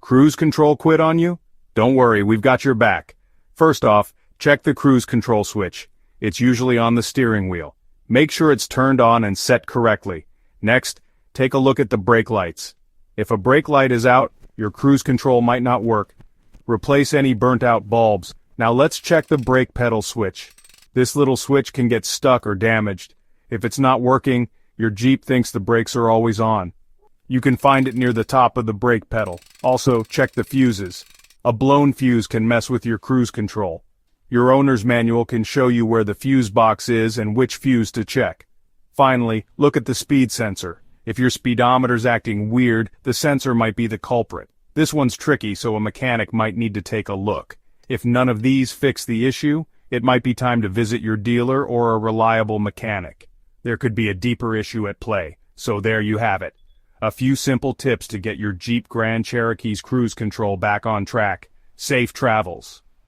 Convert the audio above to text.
Cruise control quit on you? Don't worry, we've got your back. First off, check the cruise control switch. It's usually on the steering wheel. Make sure it's turned on and set correctly. Next, take a look at the brake lights. If a brake light is out, your cruise control might not work. Replace any burnt-out bulbs. Now let's check the brake pedal switch. This little switch can get stuck or damaged. If it's not working, your Jeep thinks the brakes are always on. You can find it near the top of the brake pedal. Also, check the fuses. A blown fuse can mess with your cruise control. Your owner's manual can show you where the fuse box is and which fuse to check. Finally, look at the speed sensor. If your speedometer's acting weird, the sensor might be the culprit. This one's tricky, so a mechanic might need to take a look. If none of these fix the issue, it might be time to visit your dealer or a reliable mechanic. There could be a deeper issue at play, so there you have it. A few simple tips to get your Jeep Grand Cherokee's cruise control back on track. Safe travels.